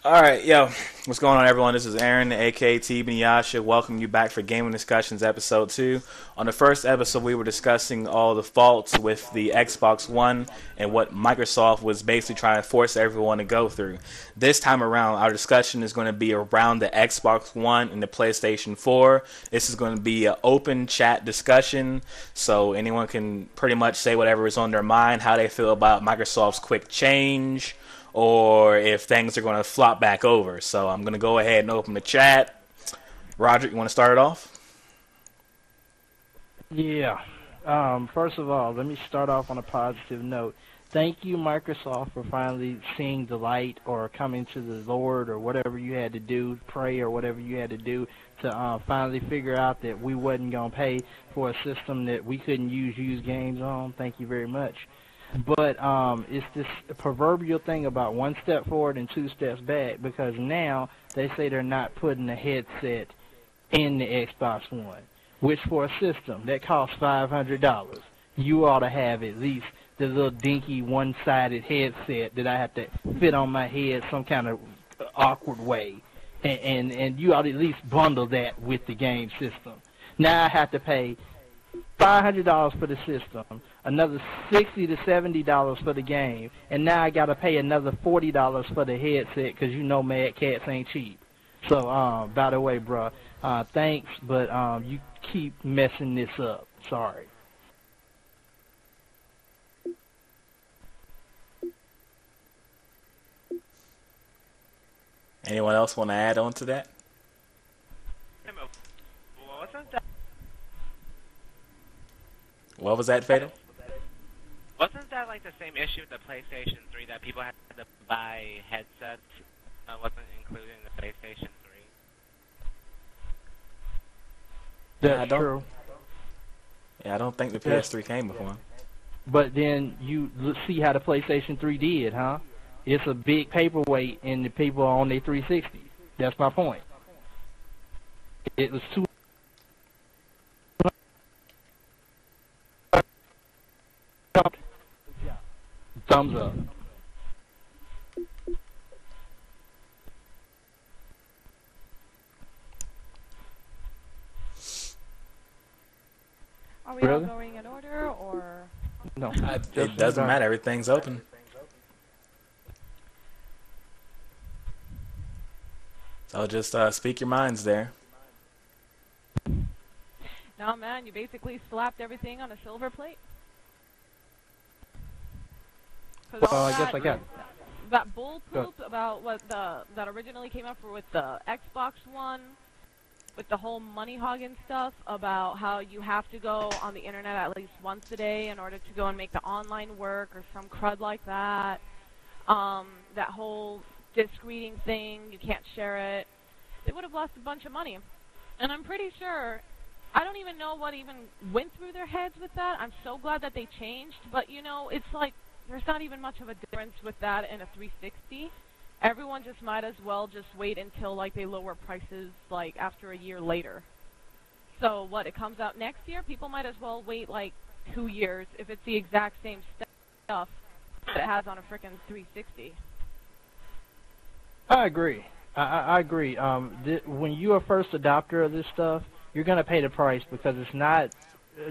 Alright, yo, what's going on, everyone? This is Aaron, aka T Beniasha. Welcome you back for Gaming Discussions Episode 2. On the first episode, we were discussing all the faults with the Xbox One and what Microsoft was basically trying to force everyone to go through. This time around, our discussion is going to be around the Xbox One and the PlayStation 4. This is going to be an open chat discussion, so anyone can pretty much say whatever is on their mind, how they feel about Microsoft's quick change, or if things are going to flop back over. So I'm going to go ahead and open the chat. Roger, you want to start it off? Yeah. First of all, let me start off on a positive note. Thank you, Microsoft, for finally seeing the light or coming to the Lord or whatever you had to do, pray or whatever you had to do to finally figure out that we wasn't going to pay for a system that we couldn't use used games on. Thank you very much. But it's this proverbial thing about one step forward and two steps back, because now they say they're not putting a headset in the Xbox One, which for a system that costs $500, you ought to have at least the little dinky one-sided headset that I have to fit on my head some kind of awkward way, and you ought to at least bundle that with the game system. Now I have to pay $500 for the system, another $60 to $70 for the game, and now I got to pay another $40 for the headset because you know Mad Cats ain't cheap. So, by the way, bro, thanks, but you keep messing this up. Sorry. Anyone else want to add on to that? What was that, Fatal? Wasn't that like the same issue with the PlayStation 3 that people had to buy headsets? Wasn't included in the PlayStation 3. That's true. Yeah, I don't think the PS3 came with one. But then you see how the PlayStation 3 did, huh? It's a big paperweight, and the people are on their 360. That's my point. It was too. Thumbs up. Are we all going in order, or? No. It doesn't matter. Everything's open. So just speak your minds there. No, man, you basically slapped everything on a silver plate. Well, I guess I got that bull poop about what that originally came up with the Xbox One, with the whole money hogging stuff about how you have to go on the internet at least once a day in order to go and make the online work or some crud like that. That whole disc reading thing, you can't share it. They would have lost a bunch of money. And I'm pretty sure, I don't even know what even went through their heads with that. I'm so glad that they changed, but you know, it's like, there's not even much of a difference with that in a 360. Everyone just might as well just wait until like they lower prices like after a year later. So what, it comes out next year? People might as well wait like 2 years if it's the exact same stuff that it has on a frickin' 360. I agree. I agree. When you're a first adopter of this stuff, you're going to pay the price because it's not.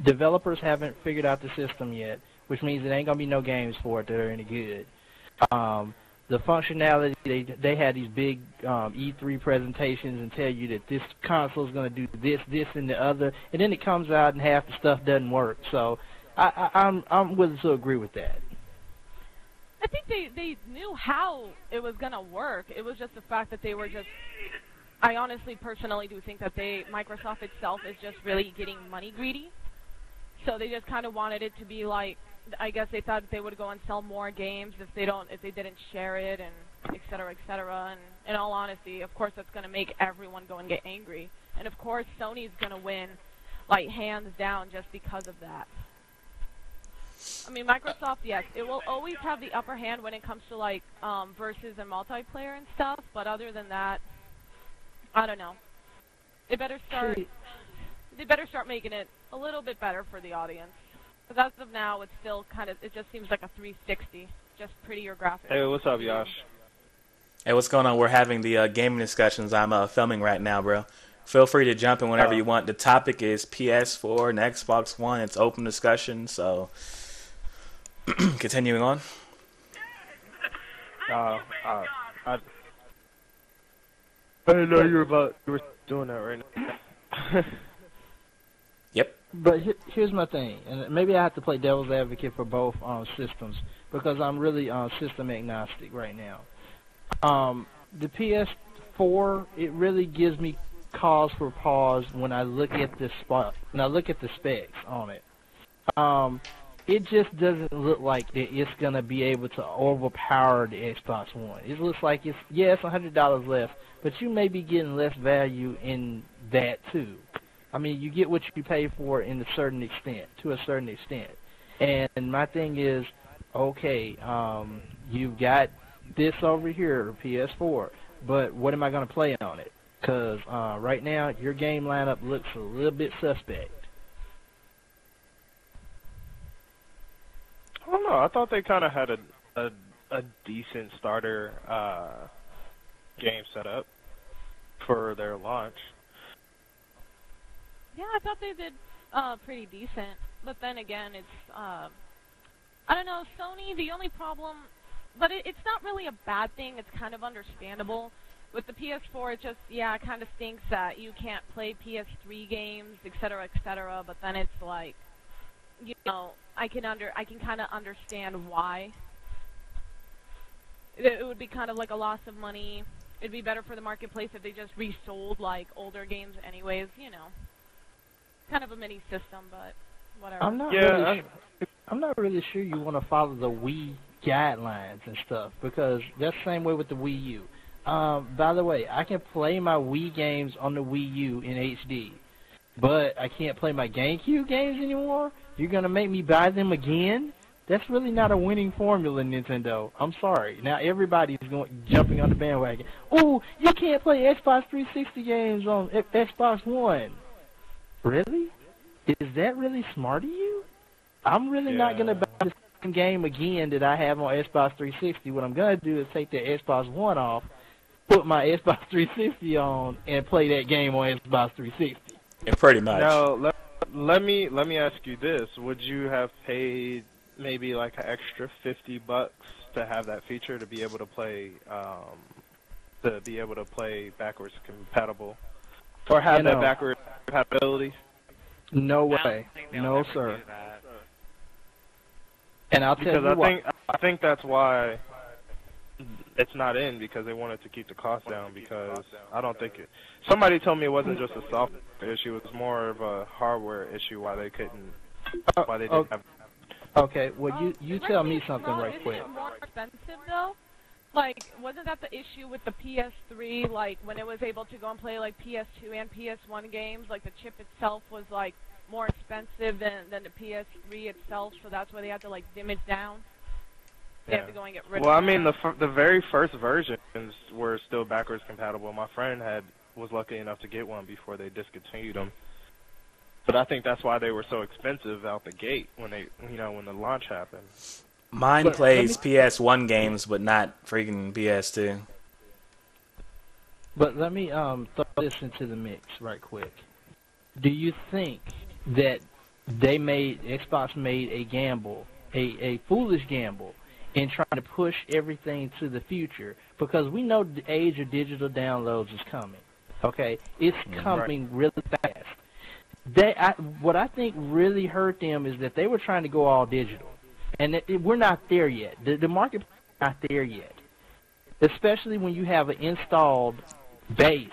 Developers haven't figured out the system yet, which means there ain't going to be no games for it that are any good. The functionality, they had these big E3 presentations and tell you that this console is going to do this, and the other, and then it comes out and half the stuff doesn't work. So I'm willing to agree with that. I think they knew how it was going to work. It was just the fact that they were just... I honestly, personally do think that Microsoft itself is just really getting money greedy. So they just kind of wanted it to be like, I guess they thought they would go and sell more games if they didn't share it, and et cetera, et cetera. And in all honesty, of course, that's going to make everyone go and get angry. And of course, Sony's going to win, like, hands down just because of that. I mean, Microsoft, yes, it will always have the upper hand when it comes to, like, versus and multiplayer and stuff. But other than that, I don't know. They better start making it a little bit better for the audience. Because as of now, it's still kind of, it just seems like a 360, just prettier graphics. Hey, what's up, Yash? Hey, what's going on? We're having the gaming discussions. I'm filming right now, bro. Feel free to jump in whenever you want. The topic is PS4 and Xbox One. It's open discussion, so continuing on. I didn't know you were doing that right now. Yep. But here's my thing, and maybe I have to play devil's advocate for both systems because I'm really system agnostic right now. The PS4, it really gives me cause for pause when I look at the specs on it. It just doesn't look like it's gonna be able to overpower the Xbox One. It looks like it's $100 less, but you may be getting less value in that too. I mean, you get what you pay for to a certain extent. And my thing is, okay, you've got this over here, PS4, but what am I going to play on it? Because right now, your game lineup looks a little bit suspect. I don't know. I thought they kind of had a decent starter game set up for their launch. Yeah, I thought they did pretty decent. But then again, it's, I don't know, Sony, the only problem, but it's not really a bad thing. It's kind of understandable. With the PS4, it just, it kind of stinks that you can't play PS3 games, etc., etc., but then it's like, you know, I can kind of understand why. It would be kind of like a loss of money. It'd be better for the marketplace if they just resold, like, older games anyways, you know. Kind of a mini system, but whatever. I'm not really sure you want to follow the Wii guidelines and stuff because that's the same way with the Wii U. By the way, I can play my Wii games on the Wii U in HD, but I can't play my GameCube games anymore? You're going to make me buy them again? That's really not a winning formula, Nintendo. I'm sorry. Now everybody's jumping on the bandwagon. Oh, you can't play Xbox 360 games on Xbox One. Really? Is that really smart of you? I'm really not going to buy the same game again that I have on Xbox 360. What I'm going to do is take the Xbox One off, put my Xbox 360 on, and play that game on Xbox 360. Yeah, pretty much. Now, let me ask you this. Would you have paid maybe like an extra $50 to have that feature to be able to play backwards compatible? Or have that backward compatibility? No way. No, sir. And I'll tell you why. I think that's why it's not in, because they wanted to keep the cost down, because I don't think it... Somebody told me it wasn't just a software issue, it was more of a hardware issue why they couldn't... Why they didn't have... Okay, well, you tell me something right quick. Isn't it more expensive, though? Like, wasn't that the issue with the PS3, like, when it was able to go and play, like, PS2 and PS1 games, like, the chip itself was, like, more expensive than the PS3 itself, so that's why they had to, like, dim it down? They had to go and get rid of it. Well, I mean, the very first versions were still backwards compatible. My friend was lucky enough to get one before they discontinued them. But I think that's why they were so expensive out the gate when the launch happened. Mine plays PS1 games, but not freaking PS2. But let me throw this into the mix right quick. Do you think that Xbox made a gamble, a foolish gamble, in trying to push everything to the future? Because we know the age of digital downloads is coming. Okay, it's coming really fast. What I think really hurt them is that they were trying to go all digital. And we're not there yet. The market is not there yet. Especially when you have an installed base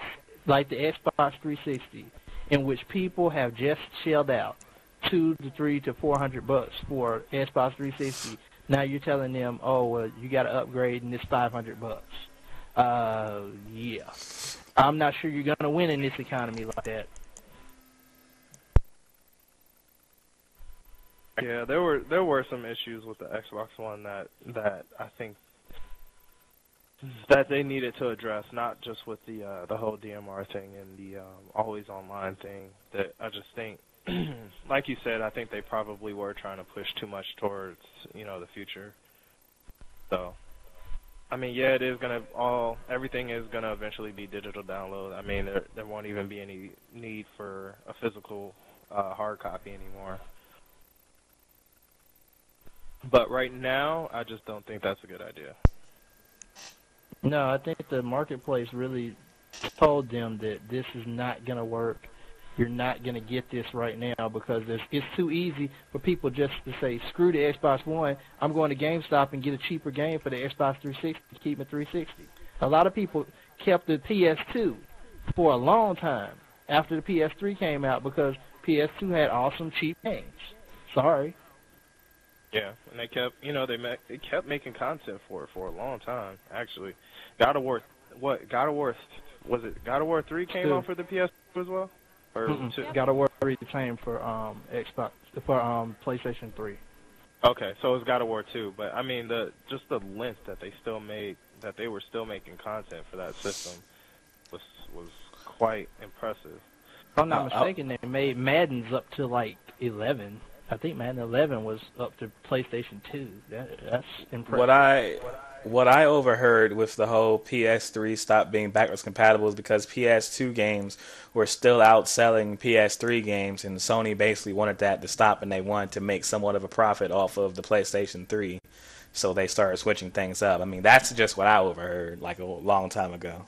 like the Xbox 360, in which people have just shelled out $200 to $300 to $400 for Xbox 360. Now you're telling them, oh, well, you got to upgrade and it's $500. Yeah. I'm not sure you're going to win in this economy like that. Yeah, there were some issues with the Xbox One that I think that they needed to address, not just with the whole DMR thing and the always online thing. That I just think, like you said, I think they probably were trying to push too much towards the future. So I mean, yeah, it is gonna everything is gonna eventually be digital download. I mean, there won't even be any need for a physical hard copy anymore. But right now, I just don't think that's a good idea. No, I think the marketplace really told them that this is not going to work. You're not going to get this right now because it's too easy for people just to say, screw the Xbox One, I'm going to GameStop and get a cheaper game for the Xbox 360 to keep it 360. A lot of people kept the PS2 for a long time after the PS3 came out because PS2 had awesome cheap games. Sorry. Yeah, and they kept, they kept making content for it for a long time. Actually, God of War 3 came out for the PS2 as well, or God of War 3 came for Xbox for PlayStation 3. Okay, so it's God of War 2, but I mean just the length that they were still making content for that system was quite impressive. If I'm not mistaken, they made Madden's up to like 11. I think Madden 11 was up to PlayStation 2. That's impressive. What I overheard with the whole PS3 stop being backwards compatible is because PS2 games were still outselling PS3 games, and Sony basically wanted that to stop, and they wanted to make somewhat of a profit off of the PlayStation 3. So they started switching things up. I mean, that's just what I overheard like a long time ago.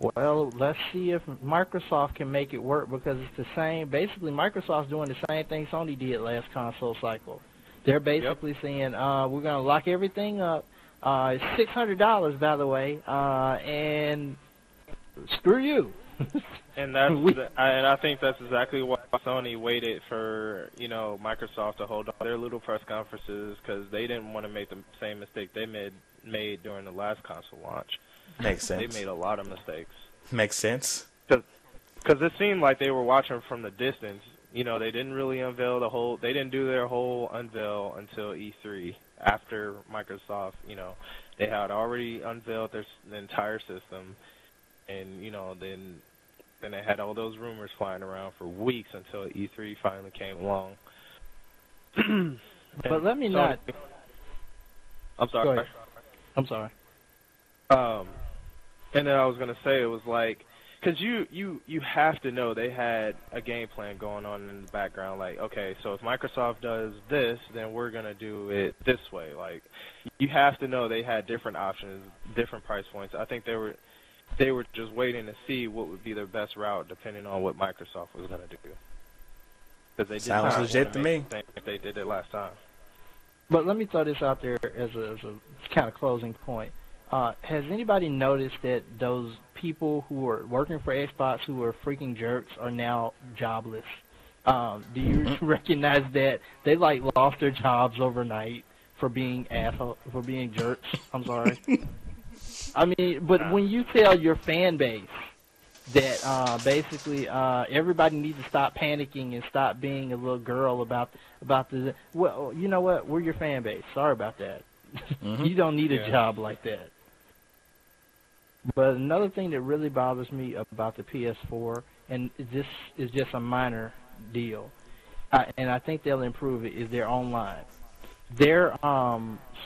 Well, let's see if Microsoft can make it work because it's the same. Basically, Microsoft's doing the same thing Sony did last console cycle. They're basically saying, we're going to lock everything up. It's $600, by the way, and screw you. And I think that's exactly why Sony waited for Microsoft to hold on their little press conferences because they didn't want to make the same mistake they made during the last console launch. Makes sense. They made a lot of mistakes. Makes sense. Because it seemed like they were watching from the distance. They didn't really unveil they didn't do their whole unveil until E3 after Microsoft, they had already unveiled the entire system, and then they had all those rumors flying around for weeks until E3 finally came along. But let me not. I'm sorry. Go ahead. I'm sorry. And then I was gonna say it was like, because you have to know they had a game plan going on in the background. Like, okay, so if Microsoft does this, then we're gonna do it this way. Like, you have to know they had different options, different price points. I think they were just waiting to see what would be their best route, depending on what Microsoft was gonna do. Because they sounds legit to me. If they did it last time. But let me throw this out there as a kind of closing point. Has anybody noticed that those people who are working for Xbox who are freaking jerks are now jobless? Do you recognize that they lost their jobs overnight for being jerks? I'm sorry. I mean, but when you tell your fan base that basically everybody needs to stop panicking and stop being a little girl about the well, you know what? We're your fan base. Sorry about that. You don't need a job like that. But another thing that really bothers me about the PS4, and this is just a minor deal, and I think they'll improve it, is their online. Their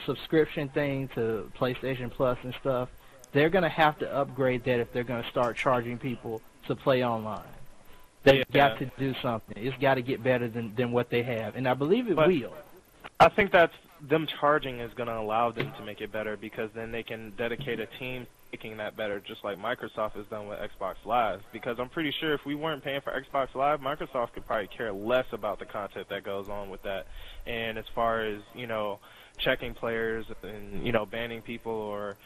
subscription thing to PlayStation Plus and stuff, they're going to have to upgrade that if they're going to start charging people to play online. They've got to do something. It's got to get better than what they have, and I believe it will. I think that's them charging is going to allow them to make it better because then they can dedicate a team making that better, just like Microsoft has done with Xbox Live. Because I'm pretty sure if we weren't paying for Xbox Live, Microsoft could probably care less about the content that goes on with that. And as far as, checking players and, banning people or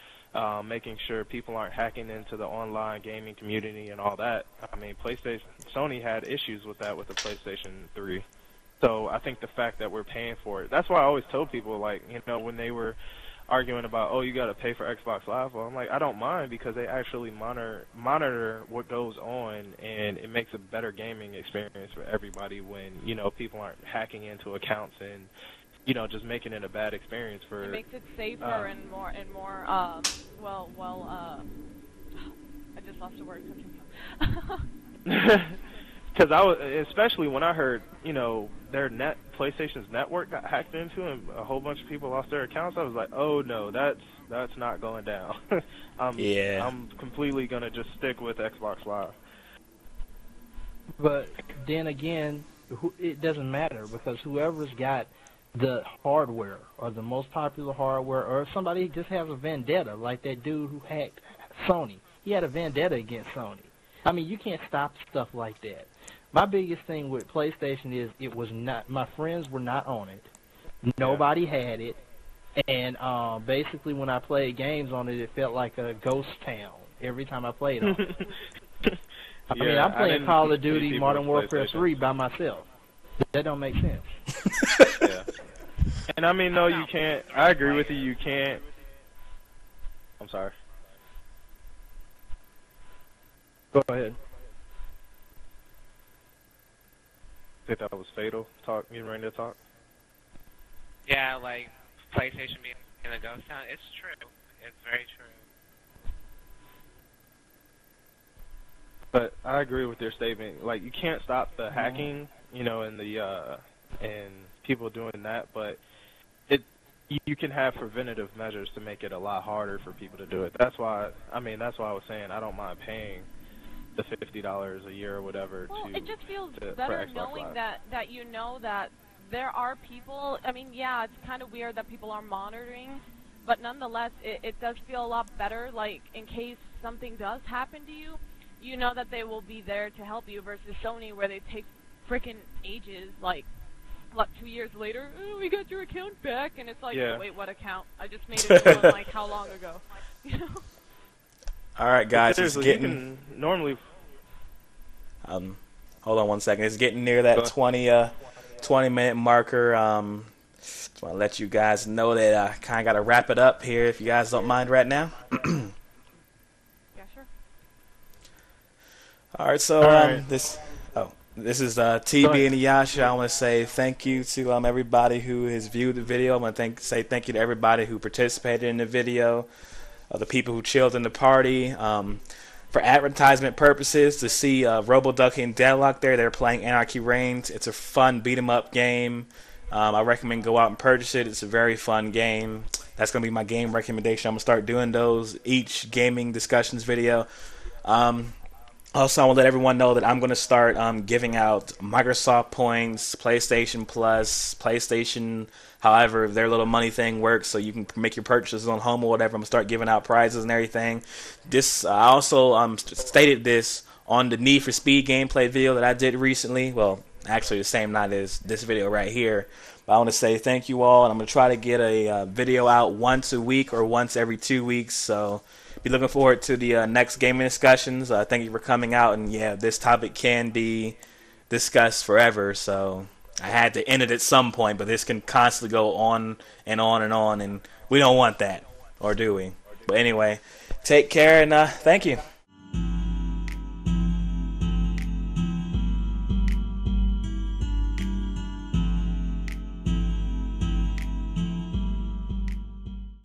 making sure people aren't hacking into the online gaming community and all that, I mean, Sony had issues with that with the PlayStation 3. So I think the fact that we're paying for it, that's why I always told people, when they were arguing about, you got to pay for Xbox Live. Well, I'm like, I don't mind because they actually monitor what goes on, and it makes a better gaming experience for everybody when, people aren't hacking into accounts and, just making it a bad experience for... It makes it safer and more, I just lost a word. Because especially when I heard, their PlayStation's network got hacked into and a whole bunch of people lost their accounts, I was like, oh no, that's not going down. I'm completely gonna just stick with Xbox Live. But then again, it doesn't matter because whoever's got the hardware or the most popular hardware, or somebody just has a vendetta, like that dude who hacked Sony. He had a vendetta against Sony. I mean, you can't stop stuff like that. My biggest thing with PlayStation is it was not. My friends were not on it. Nobody had it, and basically when I played games on it, it felt like a ghost town every time I played on it. I mean, I'm playing Call of Duty Modern Warfare 3 by myself. That don't make sense. Yeah. And I mean, no, you can't. I agree with you. You can't. I'm sorry. Go ahead. I think that was Fatal talk. You ready to talk? Yeah, like PlayStation being in a ghost town. It's true. It's very true. But I agree with your statement. Like, you can't stop the hacking, and and people doing that. But you can have preventative measures to make it a lot harder for people to do it. That's why I was saying I don't mind paying the $50 a year or whatever. Well, it just feels for better Xbox knowing Live. that you know that there are people. I mean, yeah, it's kind of weird that people are monitoring, but nonetheless, it does feel a lot better. Like, in case something does happen to you, you know that they will be there to help you versus Sony, where they take freaking ages. Like, what, 2 years later, oh, we got your account back, and it's like, Yeah. wait, what account? I just made it one, like, how long ago? You know? All right, guys, it's Seriously, getting. you can normally. Hold on one second. It's getting near that 20-minute marker. Just want to let you guys know that I kind of got to wrap it up here, if you guys don't mind right now. Yeah, sure. All right, so this is TB and Yasha. I want to say thank you to everybody who has viewed the video. I want to say thank you to everybody who participated in the video, the people who chilled in the party. For advertisement purposes, to see RoboDucky and Deadlock there, they're playing Anarchy Reigns. It's a fun beat-em-up game. I recommend go out and purchase it. It's a very fun game. That's going to be my game recommendation. I'm going to start doing those each gaming discussions video. Also, I want to let everyone know that I'm going to start giving out Microsoft points, PlayStation Plus, PlayStation, however their little money thing works, so you can make your purchases on home or whatever. I'm going to start giving out prizes and everything. I also stated this on the Need for Speed gameplay video that I did recently. Well, actually the same night as this video right here. But I want to say thank you all, and I'm going to try to get a video out once a week or once every 2 weeks, so be looking forward to the next gaming discussions. Thank you for coming out, and yeah, this topic can be discussed forever, so I had to end it at some point, but this can constantly go on and on and on, and we don't want that, or do we? But anyway, take care, and thank you.